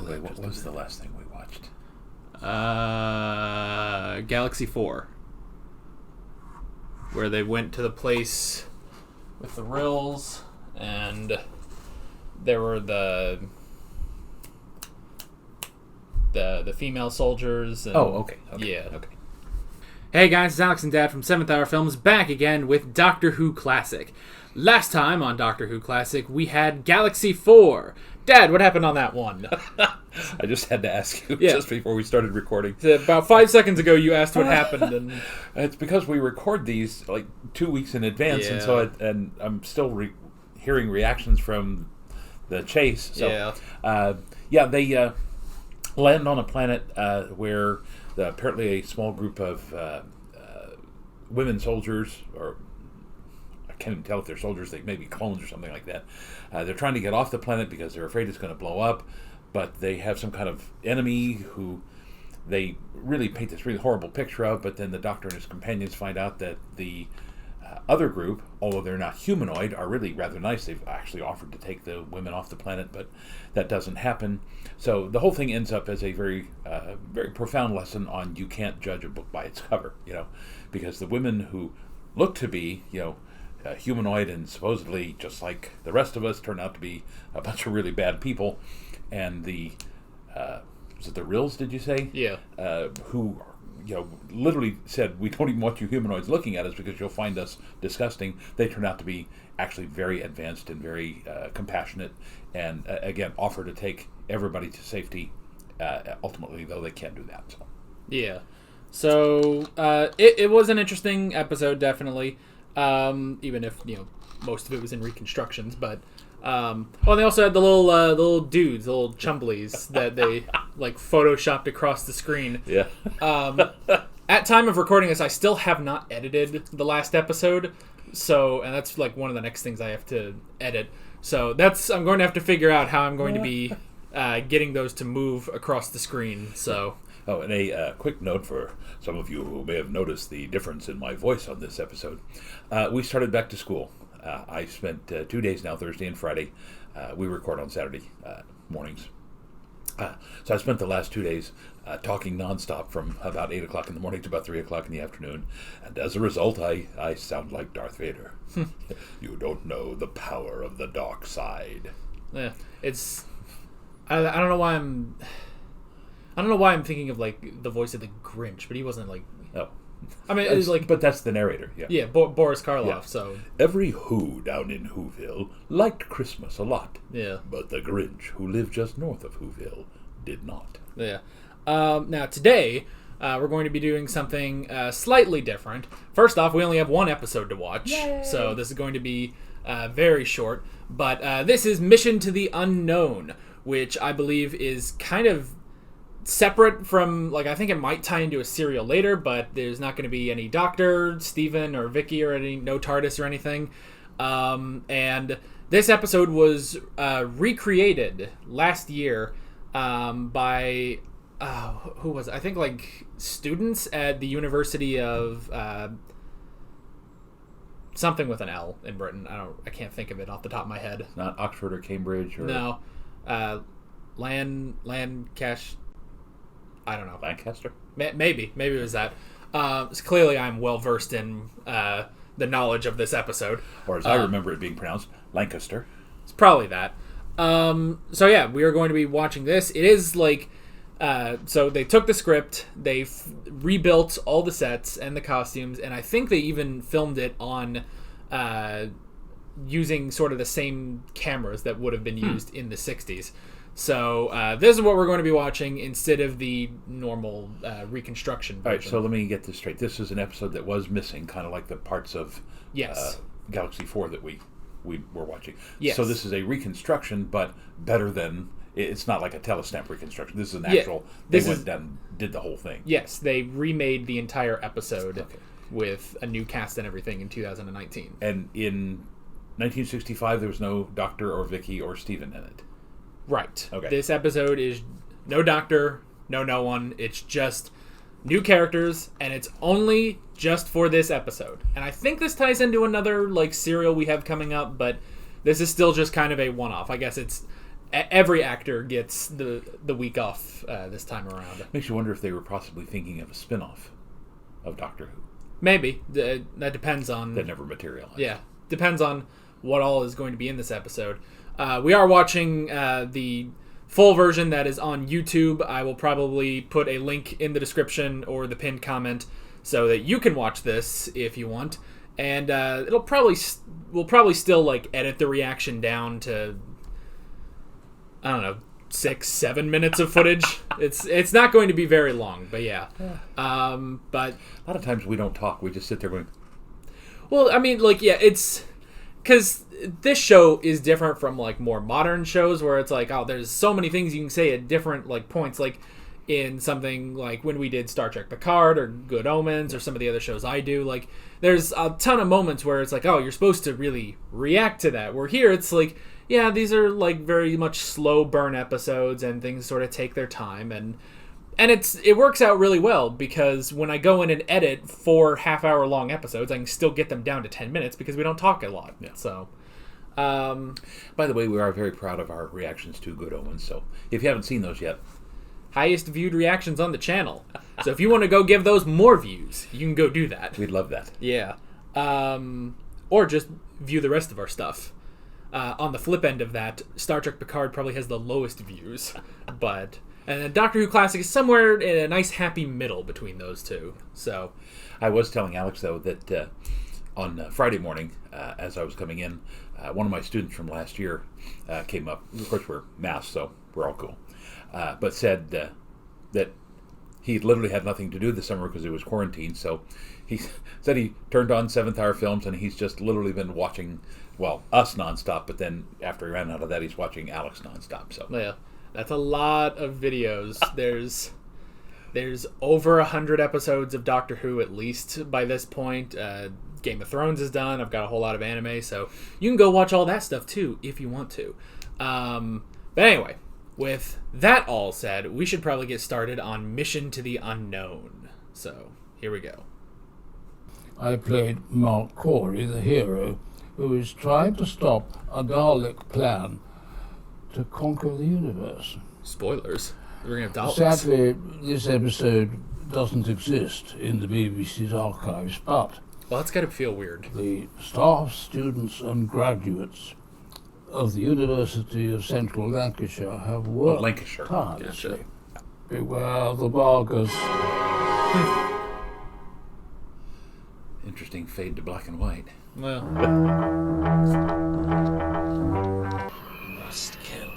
Wait, what was the last thing we watched? Galaxy 4. Where they went to the place with the rills, and there were the female soldiers. And, okay. Yeah. Okay. Hey guys, it's Alex and Dad from 7th Hour Films back again with Doctor Who Classic. Last time on Doctor Who Classic, we had Galaxy 4. Dad, what happened on that one? I just had to ask you just before we started recording. About 5 seconds ago, you asked what happened. And it's because we record these like 2 weeks in advance, and so I'm still hearing reactions from the chase. So, they land on a planet where apparently a small group of women soldiers, or I can't even tell if they're soldiers, they may be clones or something like that. They're trying to get off the planet because they're afraid it's going to blow up, but they have some kind of enemy who they really paint this really horrible picture of, but then the Doctor and his companions find out that the other group, although they're not humanoid, are really rather nice. They've actually offered to take the women off the planet, but that doesn't happen. So the whole thing ends up as a very, very profound lesson on you can't judge a book by its cover, because the women who look to be, humanoid and supposedly just like the rest of us turn out to be a bunch of really bad people, and the was it the Rills? Did you say? Yeah. Who literally said, we don't even want you humanoids looking at us because you'll find us disgusting. They turned out to be actually very advanced and very compassionate, and again offer to take everybody to safety. Ultimately, though, they can't do that. So. So it was an interesting episode, definitely. Even if most of it was in reconstructions, but they also had the little dudes, the little chumblies that they like photoshopped across the screen. Yeah. At time of recording this, I still have not edited the last episode, and that's like one of the next things I have to edit. So I'm going to have to figure out how I'm going to be getting those to move across the screen. So. Oh, and a quick note for some of you who may have noticed the difference in my voice on this episode. We started back to school. I spent 2 days now, Thursday and Friday. We record on Saturday mornings. So I spent the last 2 days talking nonstop from about 8 o'clock in the morning to about 3 o'clock in the afternoon. And as a result, I sound like Darth Vader. You don't know the power of the dark side. Yeah, I don't know why I'm thinking of like the voice of the Grinch, but he wasn't like. Oh, I mean, it was like. But that's the narrator. Yeah. Yeah, Boris Karloff. Yeah. So every Who down in Whoville liked Christmas a lot. Yeah. But the Grinch, who lived just north of Whoville, did not. Yeah. Now today, we're going to be doing something slightly different. First off, we only have one episode to watch, so this is going to be very short. But this is Mission to the Unknown, which I believe is kind of separate from, I think it might tie into a serial later, but there's not going to be any Doctor, Steven, or Vicky, or no TARDIS or anything. And this episode was recreated last year by, who was it? I think, students at the University of something with an L in Britain. I can't think of it off the top of my head. Not Oxford or Cambridge? Or... No. Lancash... I don't know. Lancaster? Maybe it was that. So clearly I'm well versed in the knowledge of this episode. Or as I remember it being pronounced, Lancaster. It's probably that. So yeah, we are going to be watching this. It is so they took the script, they rebuilt all the sets and the costumes, and I think they even filmed it on using sort of the same cameras that would have been used in the 60s. So this is what we're going to be watching instead of the normal reconstruction version. All right, so let me get this straight. This is an episode that was missing, kind of like the parts of Galaxy 4 that we were watching. Yes. So this is a reconstruction, but better than... It's not like a telestamp reconstruction. This is an actual... They went down and did the whole thing. Yes, they remade the entire episode with a new cast and everything in 2019. And in 1965, there was no Doctor or Vicky or Steven in it. Right. Okay. This episode is no Doctor, no one. It's just new characters, and it's only just for this episode. And I think this ties into another serial we have coming up, but this is still just kind of a one-off. I guess it's every actor gets the week off this time around. Makes you wonder if they were possibly thinking of a spin-off of Doctor Who. Maybe. That depends on... That never materialized. Yeah. Depends on what all is going to be in this episode. We are watching the full version that is on YouTube. I will probably put a link in the description or the pinned comment so that you can watch this if you want. And we'll probably still like edit the reaction down to, I don't know, 6-7 minutes of footage. It's not going to be very long, but yeah. But a lot of times we don't talk. We just sit there going. Well, I mean, like, yeah, it's because this show is different from like more modern shows where it's like, oh, there's so many things you can say at different like points, like in something like when we did Star Trek Picard or Good Omens or some of the other shows I do. Like, there's a ton of moments where it's like, oh, you're supposed to really react to that. Where here it's like, yeah, these are like very much slow burn episodes and things sort of take their time, and it works out really well because when I go in and edit 4 half-hour long episodes, I can still get them down to 10 minutes because we don't talk a lot. Yeah. So, by the way, we are very proud of our reactions to Good Omens. So if you haven't seen those yet, highest viewed reactions on the channel. So if you want to go give those more views, you can go do that. We'd love that. Yeah. Or just view the rest of our stuff. On the flip end of that, Star Trek Picard probably has the lowest views, but and Doctor Who Classic is somewhere in a nice happy middle between those two. So, I was telling Alex though that on Friday morning, as I was coming in, one of my students from last year came up. Of course, we're masked, so we're all cool. But said that he literally had nothing to do this summer because he was quarantined. So he said he turned on 7th Hour Films and he's just literally been watching, well, us nonstop. But then after he ran out of that, he's watching Alex nonstop. So yeah, that's a lot of videos. There's over 100 episodes of Doctor Who at least by this point. Game of Thrones is done. I've got a whole lot of anime, so you can go watch all that stuff too if you want to. But anyway, with that all said, we should probably get started on Mission to the Unknown. So here we go. I played Mark Corey, the hero, who is trying to stop a Dalek plan to conquer the universe. Spoilers. We're going to have Daleks. Sadly, this episode doesn't exist in the BBC's archives, but... Well, that's got to feel weird. The staff, students and graduates of the University of Central Lancashire have worked tirelessly. Beware the Vargas. Interesting fade to black and white. Well... Must kill.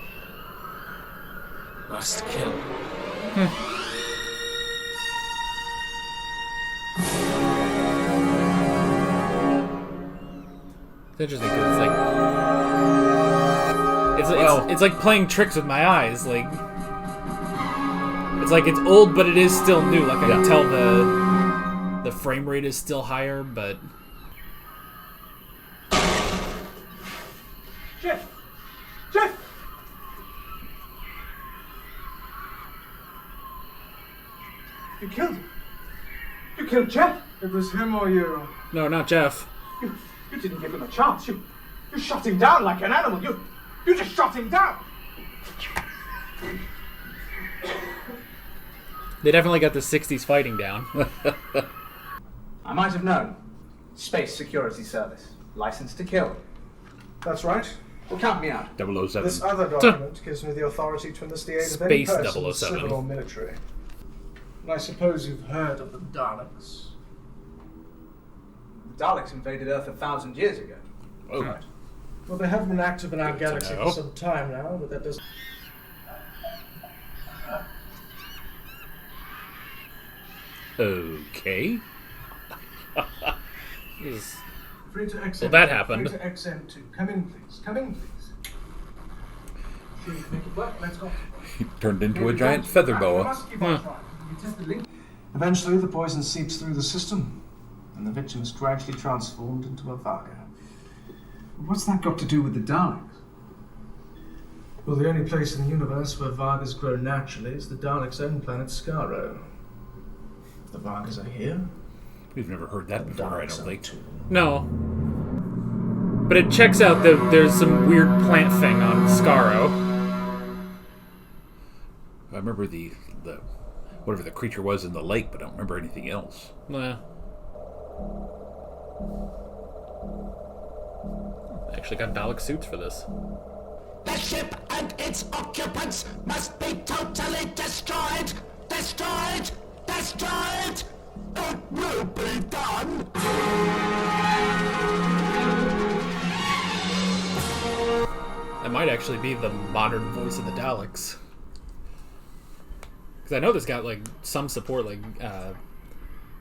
Must kill. It's interesting because it's like playing tricks with my eyes. Like it's old, but it is still new. Like I can tell the frame rate is still higher, but Jeff. You killed him. You killed Jeff. It was him or you. No, not Jeff. You didn't give him a chance. You shot him down like an animal. You just shot him down. They definitely got the 60s fighting down. I might have known. Space Security Service. License to kill. That's right. Well, count me out. 007. This other document gives me the authority to enlist the aid of any Space person, 007. civil or military. And I suppose you've heard of the Daleks. The Daleks invaded Earth 1,000 years ago. Oh. Right. Well, they have been active in our Good to galaxy know. for some time now, but that doesn't... Okay. Free to exit. Well, that happened. Free to exit too. Come in, please. Come in, please. Sure you can make it work. Let's go. He turned into a giant feather You boa. must keep on trying. You test the link. Eventually, the poison seeps through the system, and the victim is gradually transformed into a Vaga. What's that got to do with the Daleks? Well, the only place in the universe where Vagas grow naturally is the Daleks' own planet, Skaro. If the Vagas are here, We've never heard that the before, I Daleks don't are think. too. No. But it checks out that there's some weird plant thing on Skaro. remember the whatever the creature was in the lake, but I don't remember anything else. Yeah. I actually got Dalek suits for this. The ship and its occupants must be totally destroyed! Destroyed! Destroyed! It will be done! That might actually be the modern voice of the Daleks. Because I know this got, like, some support, like,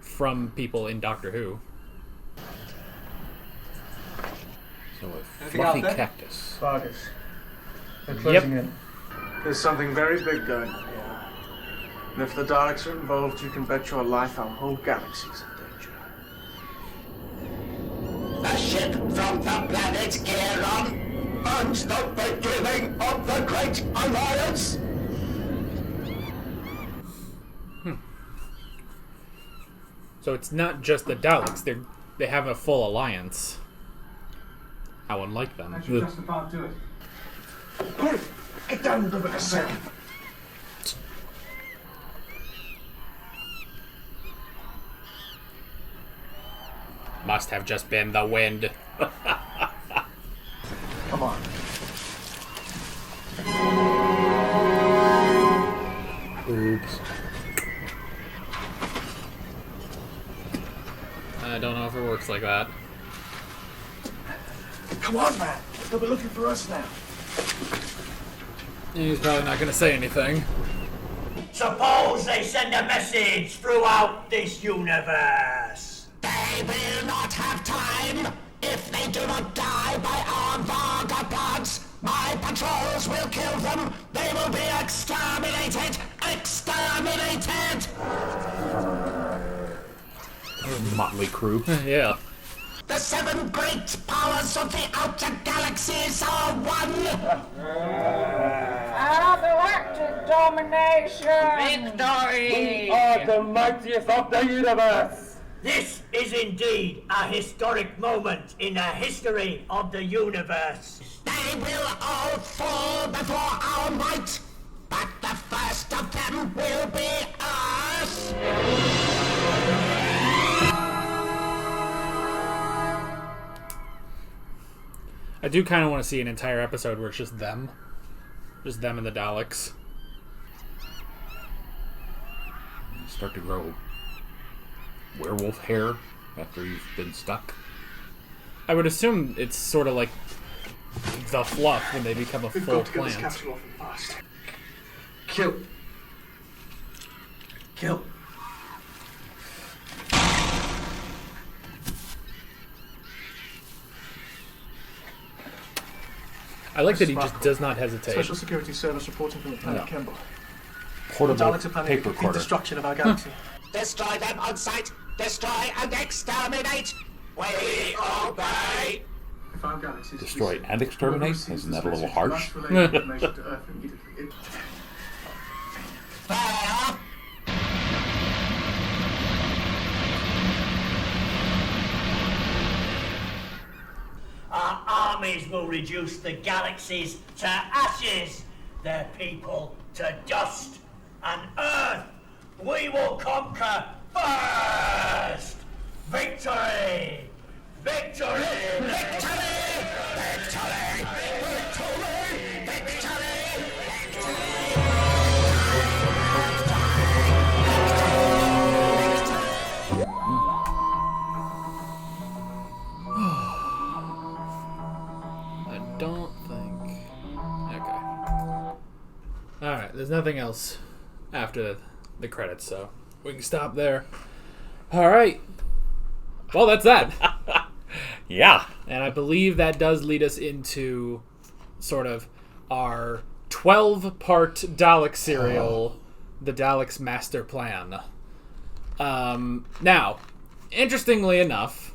from people in Doctor Who. So a fluffy cactus. Vargas. They're closing in. There's something very big going on here. And if the Daleks are involved, you can bet your life our whole galaxy's in danger. The ship from the planet Aeron marks the beginning of the Great Alliance! So it's not just the Daleks, they have a full alliance. How unlike them. I should just about do it. Quick! Get down and give it a second. Must have just been the wind. Come on. Oops. I don't know if it works like that. Come on, man. They'll be looking for us now. He's probably not going to say anything. Suppose they send a message throughout this universe. They will not have time. If they do not die by our Vagabonds, my patrols will kill them. They will be exterminated. Exterminated! Motley crew. Yeah. The 7 great powers of the outer galaxies are one. Galactic domination! Victory! We are the mightiest of the universe! This is indeed a historic moment in the history of the universe. They will all fall before our might, but the first of them will be us. I do kind of want to see an entire episode where it's just them. Just them and the Daleks. You start to grow werewolf hair after you've been stuck. I would assume it's sort of like the fluff when they become a We've full got to get this plant. capsule off and fast. Kill. Kill. I like that he just does not hesitate. Special Security Service reporting from the planet Kemble. Portable Daleks are planning tape a complete recorder. destruction of our galaxy. Destroy them on sight. Destroy and exterminate. We obey. If our galaxy is Destroy reset, and exterminate? whoever receives Isn't this that a little message harsh? must relay the information to Earth immediately. Fair. Our armies will reduce the galaxies to ashes, their people to dust, and Earth we will conquer first! Victory! Victory! Victory! Victory! Victory! Victory! I don't think... Okay. Alright, there's nothing else after the credits, so we can stop there. Alright. Well, that's that. Yeah. And I believe that does lead us into sort of our 12-part Dalek serial, The Daleks' Master Plan. Now, interestingly enough,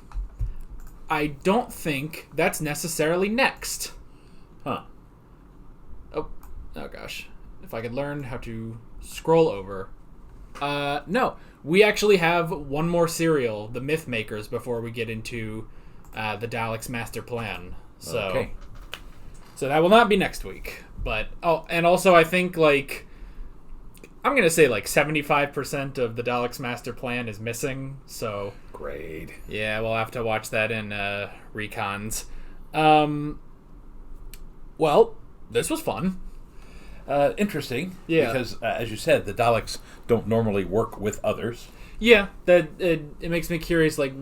I don't think that's necessarily next. Huh. Oh gosh. If I could learn how to scroll over. No. We actually have one more serial, The Myth Makers, before we get into the Daleks' Master Plan. So, Okay. So that will not be next week. But, and also I think, like, I'm going to say like 75% of the Daleks' master plan is missing, so... Great. Yeah, we'll have to watch that in recons. Well, this was fun. Interesting. Yeah. Because, as you said, the Daleks don't normally work with others. Yeah, it makes me curious, like...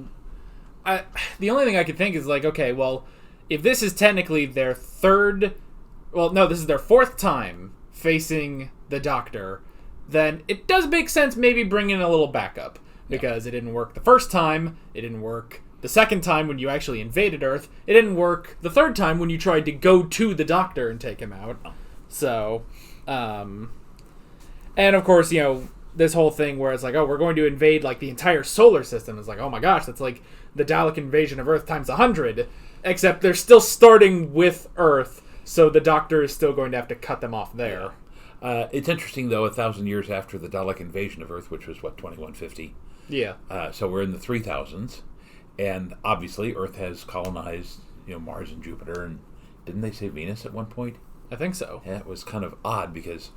the only thing I could think is, like, okay, well, if this is technically their third... Well, no, this is their fourth time facing the Doctor... then it does make sense maybe bring in a little backup. Because it didn't work the first time, it didn't work the second time when you actually invaded Earth, it didn't work the third time when you tried to go to the Doctor and take him out. So, and of course, you know, this whole thing where it's like, oh, we're going to invade, like, the entire solar system. It's like, oh my gosh, that's like the Dalek invasion of Earth times 100. Except they're still starting with Earth, so the Doctor is still going to have to cut them off there. It's interesting, though, 1,000 years after the Dalek invasion of Earth, which was, 2150? Yeah. So we're in the 3000s, and obviously Earth has colonized, Mars and Jupiter, and didn't they say Venus at one point? I think so. Yeah, it was kind of odd, because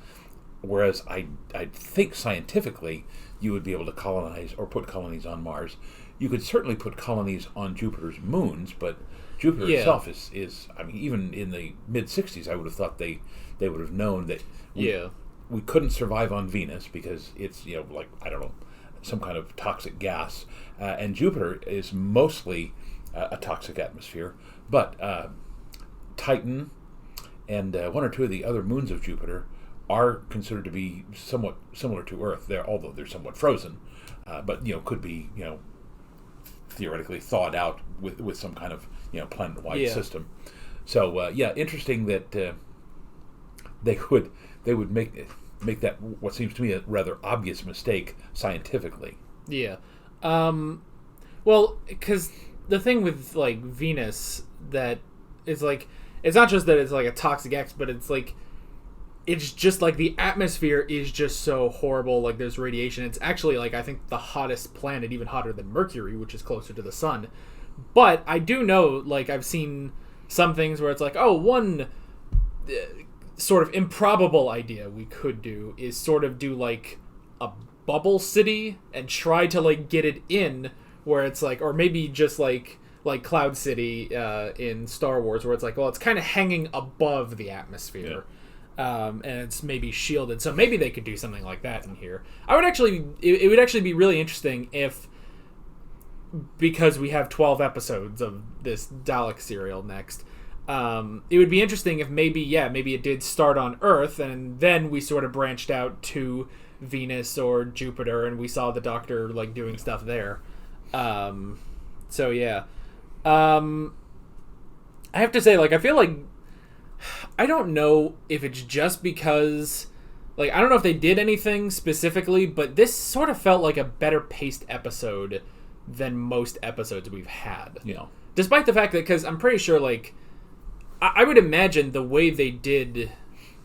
whereas I think scientifically you would be able to colonize or put colonies on Mars, you could certainly put colonies on Jupiter's moons, but Jupiter itself is, I mean, even in the mid-60s, I would have thought they would have known that we couldn't survive on Venus because it's, some kind of toxic gas. And Jupiter is mostly a toxic atmosphere. But Titan and one or two of the other moons of Jupiter are considered to be somewhat similar to Earth. Although they're somewhat frozen. But, could be, theoretically thawed out with some kind of, planet-wide system. So, interesting that they would make that what seems to me a rather obvious mistake scientifically. Yeah. Well, because the thing with, like, Venus, that is, like, it's not just that it's, like, a toxic X, but it's, like, it's just, like, the atmosphere is just so horrible. Like, there's radiation. It's actually, like, I think the hottest planet, even hotter than Mercury, which is closer to the sun. But I do know, like, I've seen some things where it's like, oh, one sort of improbable idea we could do is sort of do, like, a bubble city and try to, like, get it in where it's like, or maybe just like Cloud City in Star Wars, where it's like, well, it's kind of hanging above the atmosphere. And it's maybe shielded, so maybe they could do something like that in here. It would actually be really interesting if, because we have 12 episodes of this Dalek serial next, it would be interesting if maybe it did start on Earth, and then we sort of branched out to Venus or Jupiter, and we saw the Doctor, like, doing stuff there. So yeah. I have to say, like, I feel like, I don't know if it's just because, like, I don't know if they did anything specifically, but this sort of felt like a better paced episode than most episodes we've had. Despite the fact that, because I'm pretty sure, like, I would imagine the way they did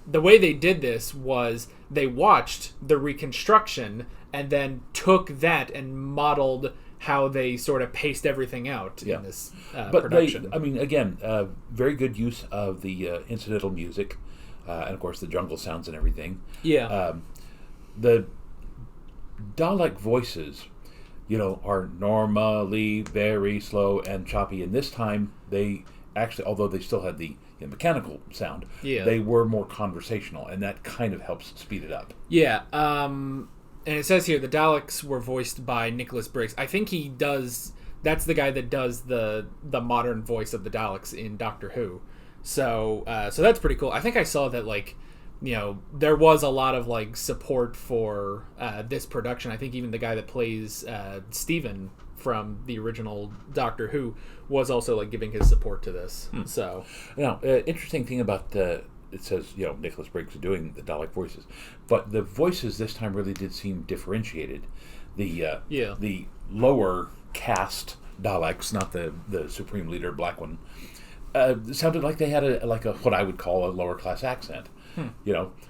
this was they watched the reconstruction and then took that and modeled how they sort of paced everything out in this production. Again, very good use of the incidental music, and of course the jungle sounds and everything. Yeah. The Dalek voices, are normally very slow and choppy, and this time they actually, although they still had the mechanical sound, they were more conversational, and that kind of helps speed it up. Yeah. And it says here the Daleks were voiced by Nicholas Briggs. I think that's the guy that does the modern voice of the Daleks in Doctor Who. So that's pretty cool. I think I saw that, like, there was a lot of, like, support for this production. I think even the guy that plays Stephen from the original Doctor Who was also, like, giving his support to this. So now, interesting thing about it says, Nicholas Briggs doing the Dalek voices, but the voices this time really did seem differentiated. The lower caste Daleks, not the Supreme Leader black one, sounded like they had a what I would call a lower class accent. The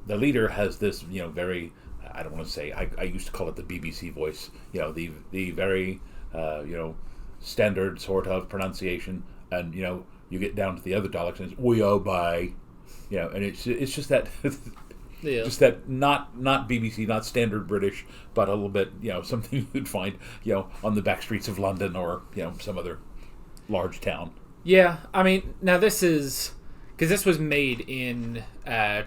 leader has this very, I don't want to say, I used to call it the BBC voice, the very standard sort of pronunciation, and you get down to the other Daleks and it's "we obey," and it's just that Yeah. Just that not BBC, not standard British, but a little bit, something you'd find, on the back streets of London or, some other large town. Yeah, I mean, now this is... Because this was made in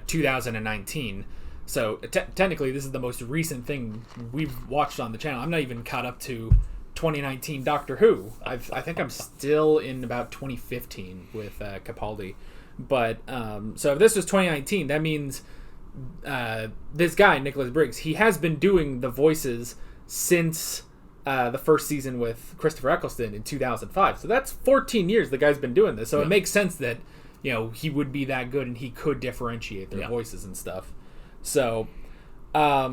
2019, so technically this is the most recent thing we've watched on the channel. I'm not even caught up to 2019 Doctor Who. I think I'm still in about 2015 with Capaldi. But, so if this was 2019, that means this guy, Nicholas Briggs, he has been doing the voices since the first season with Christopher Eccleston in 2005. So that's 14 years the guy's been doing this. So it makes sense that, he would be that good and he could differentiate their voices and stuff. So, I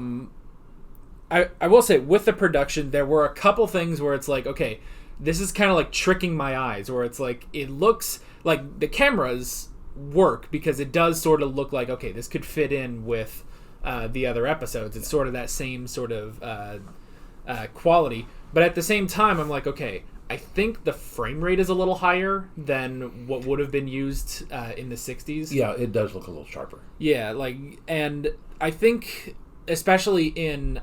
will say, with the production, there were a couple things where it's like, okay, this is kind of like tricking my eyes, where it's like, it looks like the cameras work because it does sort of look like, okay, this could fit in with the other episodes. It's sort of that same sort of quality. But at the same time, I'm like, okay, I think the frame rate is a little higher than what would have been used in the 60s. Yeah, it does look a little sharper. Yeah, and I think especially in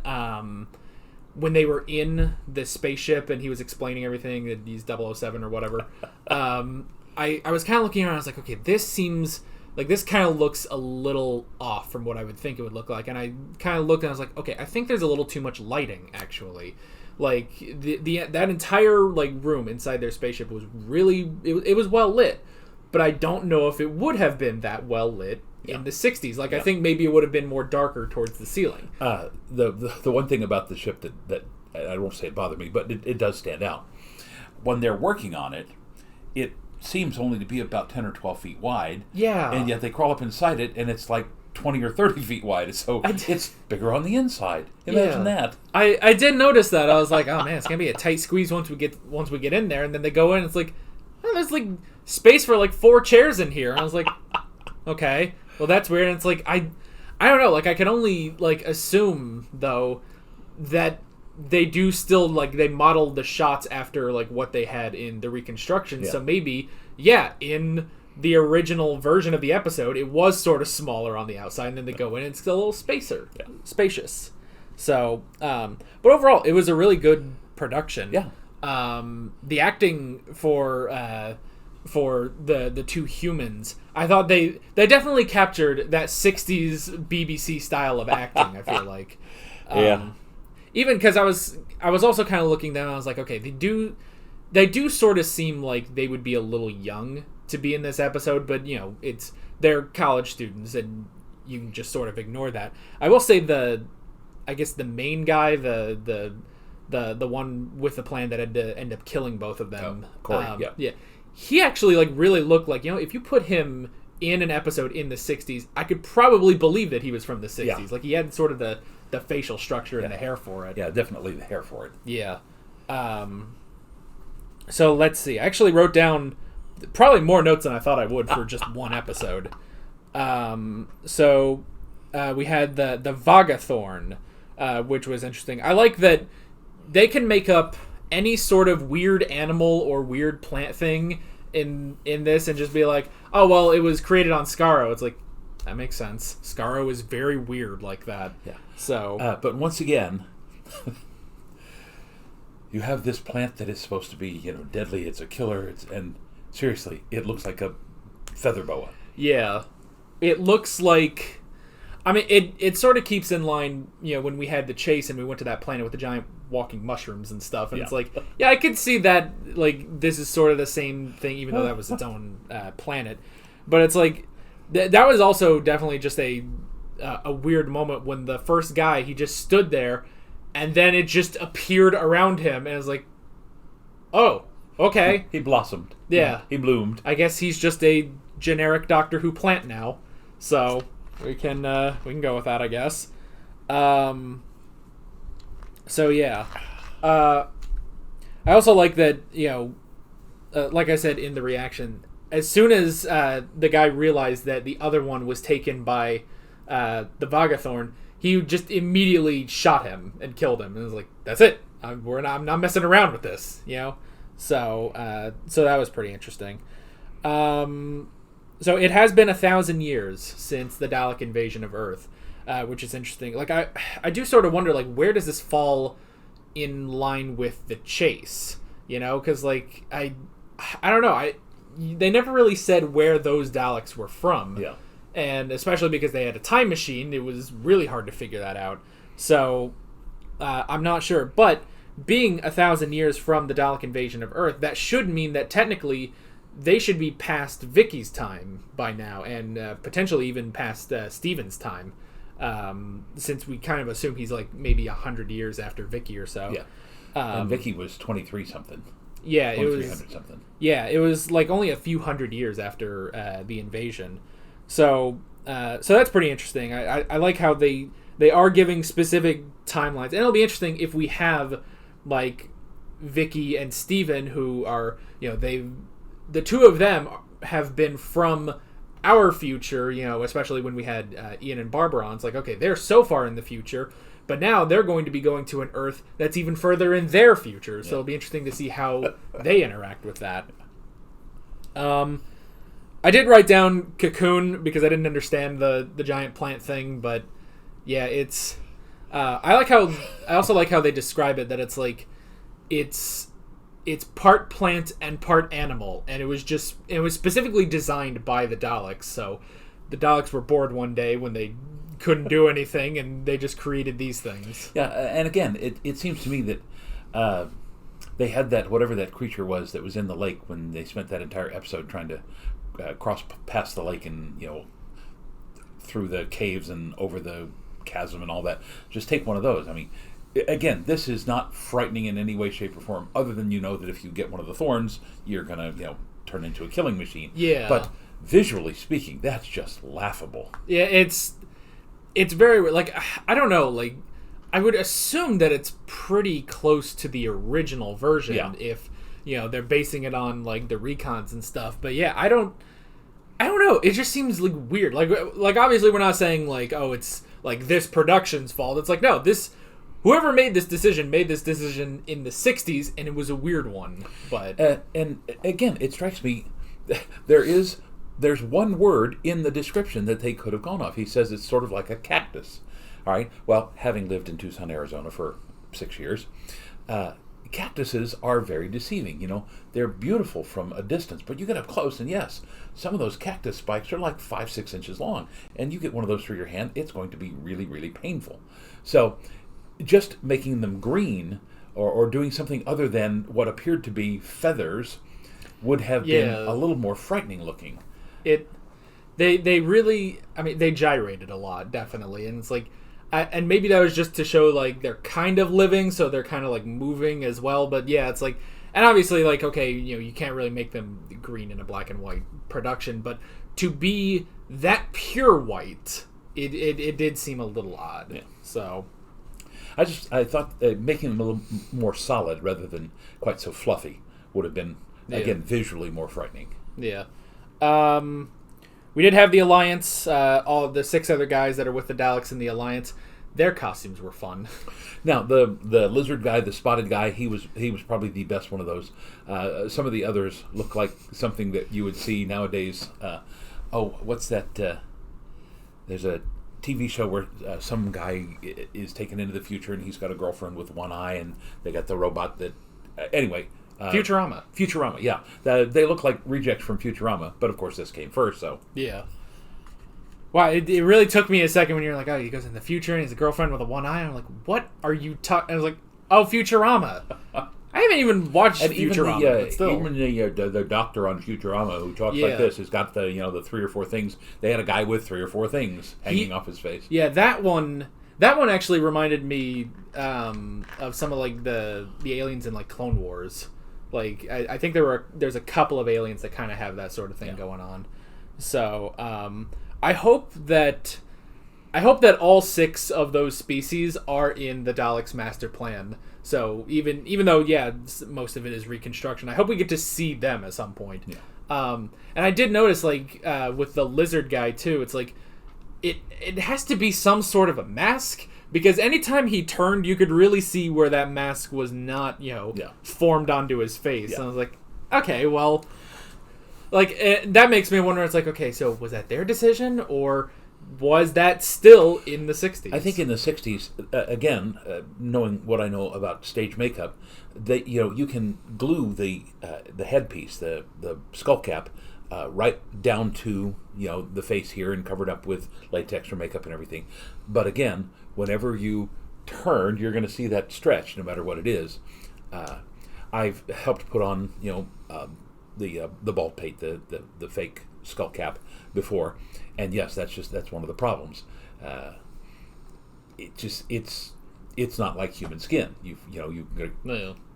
when they were in the spaceship and he was explaining everything, that he's 007 or whatever, I was kind of looking around, I was like, okay, this seems like this kind of looks a little off from what I would think it would look like. And I kind of looked and I was like, okay, I think there's a little too much lighting, actually. Like, that entire, room inside their spaceship was really... It was well lit, but I don't know if it would have been that well lit in the 60s. I think maybe it would have been more darker towards the ceiling. The one thing about the ship that I won't say it bothered me, but it does stand out. When they're working on it, it seems only to be about 10 or 12 feet wide. Yeah. And yet they crawl up inside it, and it's like 20 or 30 feet wide, so it's bigger on the inside. Imagine that. I did notice that. I was like, oh man, it's gonna be a tight squeeze once we get in there. And then they go in, it's like, oh, there's space for 4 chairs in here. And I was like, okay, well that's weird. And it's like I don't know. I can only assume though that they do still they model the shots after what they had in the reconstruction. Yeah. So maybe in the original version of the episode, it was sort of smaller on the outside, and then they go in and it's a little spacious. So, but overall, it was a really good production. Yeah. The acting for the two humans, I thought they definitely captured that 60s BBC style of acting. I feel like, even because I was also kind of looking down. I was like, okay, they do sort of seem like they would be a little young to be in this episode, but they're college students and you can just sort of ignore that. I will say I guess the main guy, the one with the plan that had to end up killing both of them, Corey, he actually really looked like, if you put him in an episode in the 60s, I could probably believe that he was from the 60s. He had sort of the facial structure and the hair for it. Yeah, definitely the hair for it. Yeah. So let's see. I actually wrote down probably more notes than I thought I would for just one episode. So we had the Vagathorn, which was interesting. I like that they can make up any sort of weird animal or weird plant thing in this and just be like, oh, well, it was created on Skaro. It's like, that makes sense. Skaro is very weird like that. Yeah. So, but once again, you have this plant that is supposed to be, deadly. It's a killer. And seriously, it looks like a feather boa. Yeah. It looks like... I mean, it sort of keeps in line, when we had the chase and we went to that planet with the giant walking mushrooms and stuff. And it's like, I could see that, this is sort of the same thing, even though that was its own planet. But it's like, that was also definitely just a weird moment when the first guy, he just stood there and then it just appeared around him and it was like, oh, okay. He blossomed. Yeah. He bloomed. I guess he's just a generic Doctor Who plant now. So we can go with that, I guess. So yeah. I also like that, like I said in the reaction, as soon as the guy realized that the other one was taken by the Vagathorn, he just immediately shot him and killed him. And it was like, that's it. I'm not messing around with this, So that was pretty interesting. So it has been 1,000 years since the Dalek invasion of Earth, which is interesting. Like I do sort of wonder, like, where does this fall in line with the chase? You know, because like I don't know. They never really said where those Daleks were from. Yeah. And especially because they had a time machine, it was really hard to figure that out. So I'm not sure. But being 1,000 years from the Dalek invasion of Earth, that should mean that technically they should be past Vicky's time by now, and potentially even past Steven's time, since we kind of assume he's like maybe 100 years after Vicky or so. Yeah. And Vicky was 23 something. Yeah, it was 2300 something. Yeah, it was like only a few hundred years after the invasion. So that's pretty interesting. I like how they are giving specific timelines, and it'll be interesting if we have like Vicky and Steven, who are, you know, the two of them have been from our future, you know, especially when we had Ian and Barbara on. It's like, okay, they're so far in the future, but now they're going to be going to an Earth that's even further in their future. So it'll be interesting to see how they interact with that. I did write down cocoon because I didn't understand the giant plant thing, but yeah, it's I also like how they describe it, that it's like it's part plant and part animal, and it was specifically designed by the Daleks. So the Daleks were bored one day when they couldn't do anything, and they just created these things. Yeah, and again, it seems to me that they had that, whatever that creature was that was in the lake when they spent that entire episode trying to cross past the lake and, you know, through the caves and over the chasm and all that. Just take one of those. I mean, again, this is not frightening in any way, shape, or form, other than you know that if you get one of the thorns, you're going to, you know, turn into a killing machine. Yeah. But visually speaking, that's just laughable. Yeah, it's very, like, I don't know, like, I would assume that it's pretty close to the original version if, you know, they're basing it on, like, the recons and stuff. But yeah, I don't know. It just seems, like, weird. Like obviously we're not saying, like, oh, it's, like, this production's fault. It's like, no, whoever made this decision in the 60s, and it was a weird one. But and again, it strikes me, there's one word in the description that they could have gone off. He says it's sort of like a cactus. All right. Well, having lived in Tucson, Arizona for 6 years, cactuses are very deceiving. You know, they're beautiful from a distance, but you get up close, and yes, some of those cactus spikes are like 5-6 inches long, and you get one of those through your hand, it's going to be really, really painful. So just making them green or doing something other than what appeared to be feathers would have been a little more frightening looking. They really, I mean, they gyrated a lot, definitely, and it's like, and maybe that was just to show, like, they're kind of living, so they're kind of, like, moving as well, but yeah, it's like, and obviously, like, okay, you know, you can't really make them green in a black and white production, but to be that pure white, it did seem a little odd. Yeah. So I thought making them a little more solid rather than quite so fluffy would have been, again, visually more frightening. Yeah. We did have the Alliance, all the 6 other guys that are with the Daleks in the Alliance. Their costumes were fun. Now, the lizard guy, the spotted guy, he was probably the best one of those. Some of the others look like something that you would see nowadays. What's that? There's a TV show where some guy is taken into the future, and he's got a girlfriend with one eye, and they got the robot that... anyway... Futurama, yeah. They look like rejects from Futurama, but of course this came first, so... Yeah. Wow, it really took me a second when you're like, oh, he goes in the future and he's a girlfriend with a one eye. I'm like, what are you talking... I was like, oh, Futurama. I haven't even watched Futurama, but still. Even the doctor on Futurama who talks like this has got the 3 or 4 things. They had a guy with 3 or 4 things hanging off his face. Yeah, that one actually reminded me of some of, like, the aliens in, like, Clone Wars. Like, I think there's a couple of aliens that kind of have that sort of thing going on. So I hope that all 6 of those species are in the Daleks' master plan. So even though most of it is reconstruction, I hope we get to see them at some point. Yeah. And I did notice, like, with the lizard guy too, it's like it has to be some sort of a mask. Because anytime he turned, you could really see where that mask was not, formed onto his face. Yeah. And I was like, okay, well, that makes me wonder. It's like, okay, so was that their decision, or was that still in the 60s? I think in the 60s, again, knowing what I know about stage makeup, that you can glue the headpiece, the skull cap, right down to the face here and covered up with latex or makeup and everything. But again, whenever you turn, you're going to see that stretch, no matter what it is. I've helped put on the bald pate, the fake skull cap before, and yes, that's one of the problems. It's not like human skin.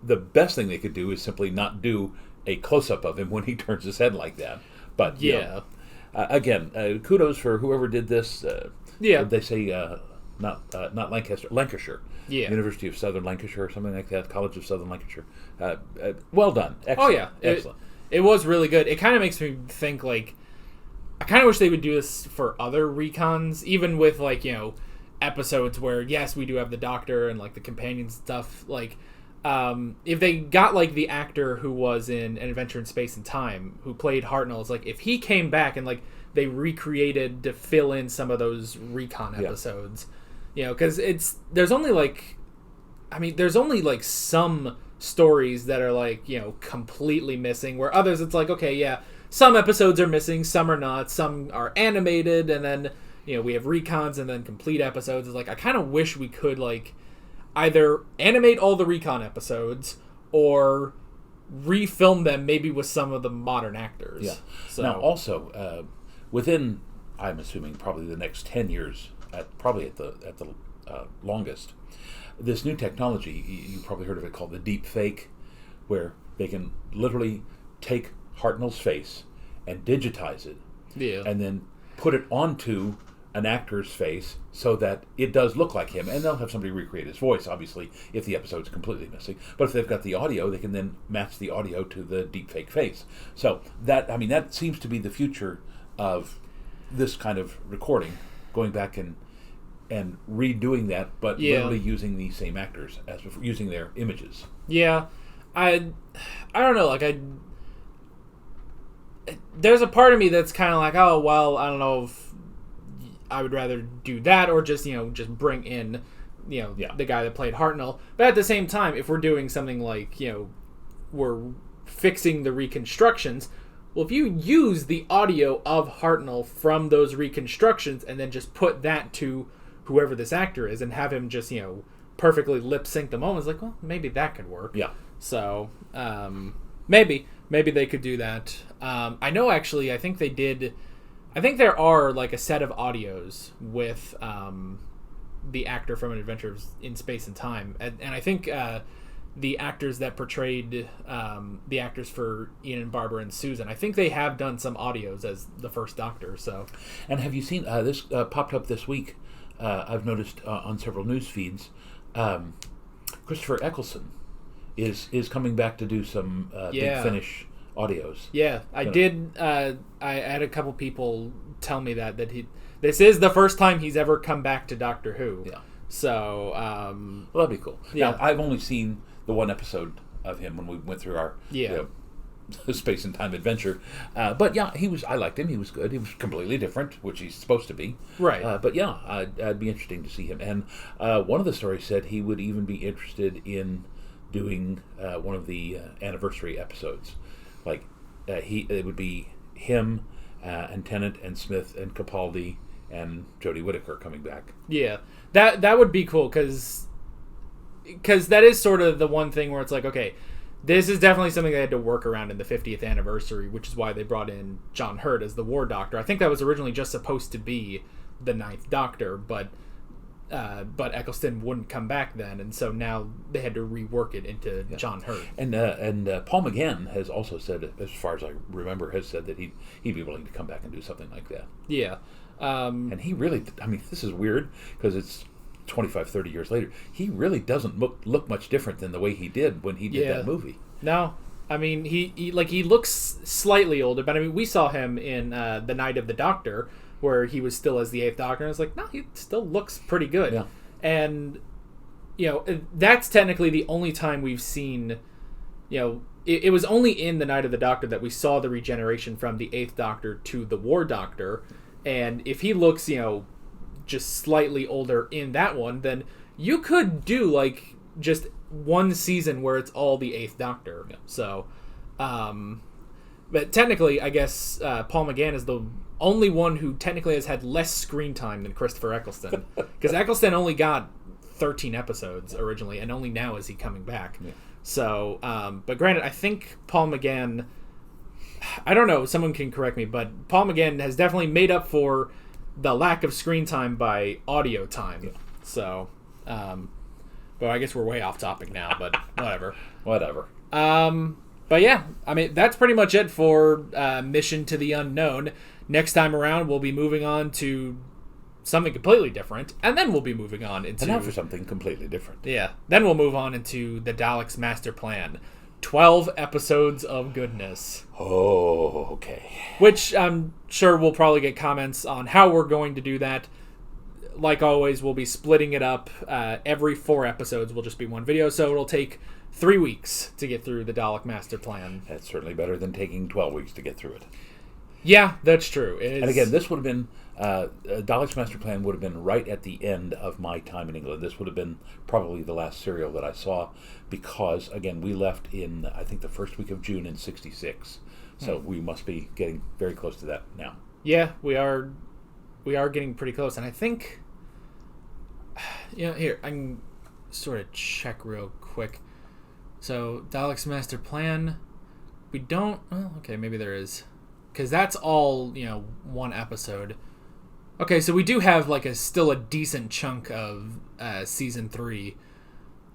The best thing they could do is simply not do a close up of him when he turns his head like that. But again, kudos for whoever did this. They say not Lancashire. Yeah. University of Southern Lancashire or something like that. College of Southern Lancashire. Well done. Excellent. Oh yeah, Excellent. It was really good. It kind of makes me think like I kind of wish they would do this for other recons, even with episodes where yes, we do have the Doctor and the companion stuff. If they got the actor who was in An Adventure in Space and Time, who played Hartnell, it's if he came back and they recreated to fill in some of those recon episodes, because there's only some stories that are completely missing, where others it's okay, yeah, some episodes are missing, some are not, some are animated, and then we have recons and then complete episodes. It's I kind of wish we could either animate all the recon episodes or refilm them maybe with some of the modern actors. Yeah. So, now also within, I'm assuming probably the next 10 years, at the longest, this new technology, you probably heard of it, called the deep fake, where they can literally take Hartnell's face and digitize it, and then put it onto an actor's face so that it does look like him, and they'll have somebody recreate his voice, obviously, if the episode's completely missing. But if they've got the audio, they can then match the audio to the deepfake face. So that seems to be the future of this kind of recording, going back and redoing that, but literally using the same actors as before, using their images. Yeah, I don't know. There's a part of me that's kind of oh well, I don't know if I would rather do that or just bring in the guy that played Hartnell. But at the same time, if we're doing something we're fixing the reconstructions, well, if you use the audio of Hartnell from those reconstructions and then just put that to whoever this actor is and have him just perfectly lip sync the moments, well, maybe that could work. Yeah. So maybe they could do that. I know actually, I think they did. I think there are a set of audios with the actor from An Adventure in Space and Time, and I think the actors that portrayed the actors for Ian and Barbara and Susan, I think they have done some audios as the first Doctor. So, and have you seen this popped up this week? I've noticed on several news feeds. Christopher Eccleston is coming back to do some Big Finish audios. Yeah, I did. I had a couple people tell me that this is the first time he's ever come back to Doctor Who. Yeah. So, well, that'd be cool. Yeah. Now, I've only seen the one episode of him when we went through our space and time adventure. But yeah, I liked him. He was good. He was completely different, which he's supposed to be. Right. But yeah, I'd be interesting to see him. And one of the stories said he would even be interested in doing one of the anniversary episodes. It would be him and Tennant and Smith and Capaldi and Jodie Whittaker coming back. Yeah, that would be cool because that is sort of the one thing where it's okay, this is definitely something they had to work around in the 50th anniversary, which is why they brought in John Hurt as the War Doctor. I think that was originally just supposed to be the 9th Doctor, but Eccleston wouldn't come back then, and so now they had to rework it into John Hurt. And Paul McGann has also said, as far as I remember, has said that he'd be willing to come back and do something like that. Yeah. And he really, this is weird because it's 25, 30 years later. He really doesn't look much different than the way he did when he did that movie. No. He looks slightly older, but we saw him in The Night of the Doctor, where he was still as the 8th Doctor, and I was no, he still looks pretty good. Yeah. And, that's technically the only time we've seen, it was only in The Night of the Doctor that we saw the regeneration from the 8th Doctor to the War Doctor. And if he looks, just slightly older in that one, then you could do, like, just one season where it's all the 8th Doctor. Yeah. So, but technically, I guess Paul McGann is the only one who technically has had less screen time than Christopher Eccleston. Because Eccleston only got 13 episodes originally, and only now is he coming back. Yeah. So, but granted, I think Paul McGann, I don't know, someone can correct me, but Paul McGann has definitely made up for the lack of screen time by audio time. Yeah. So, but I guess we're way off topic now, but whatever. Whatever. But yeah, I mean, that's pretty much it for Mission to the Unknown. Next time around, we'll be moving on to something completely different, and then we'll be moving on into... And now for something completely different. Yeah. Then we'll move on into the Daleks' Master Plan. 12 episodes of goodness. Oh, okay. Which I'm sure we'll probably get comments on how we're going to do that. Like always, we'll be splitting it up. Every 4 episodes will just be one video, so it'll take 3 weeks to get through the Dalek Master Plan. That's certainly better than taking 12 weeks to get through it. Yeah, that's true. And again, this would have been... Dalek's Master Plan would have been right at the end of my time in England. This would have been probably the last serial that I saw because, again, we left in, I think, the first week of June in 1966. So we must be getting very close to that now. Yeah, we are getting pretty close. And I think... here, I can sort of check real quick. So, Dalek's Master Plan, we don't... Oh, okay, maybe there is. Because that's all, one episode. Okay, so we do have, like, still a decent chunk of Season 3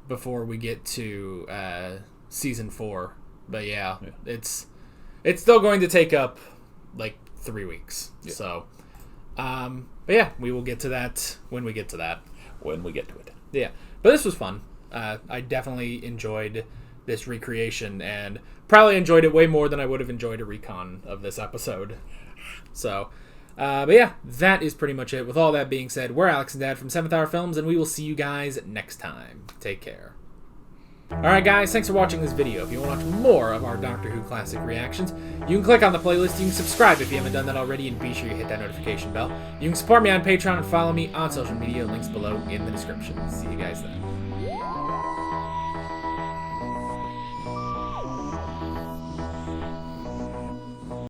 before we get to Season 4. But yeah, it's still going to take up, like, 3 weeks. Yeah. So, but yeah, we will get to that when we get to that. When we get to it. Yeah, but this was fun. I definitely enjoyed this recreation, and probably enjoyed it way more than I would have enjoyed a recon of this episode. So, but yeah, that is pretty much it. With all that being said, we're Alex and Dad from 7th Hour Films, and we will see you guys next time. Take care. Alright guys, thanks for watching this video. If you want to watch more of our Doctor Who classic reactions, you can click on the playlist, you can subscribe if you haven't done that already, and be sure you hit that notification bell. You can support me on Patreon and follow me on social media, links below in the description. See you guys then.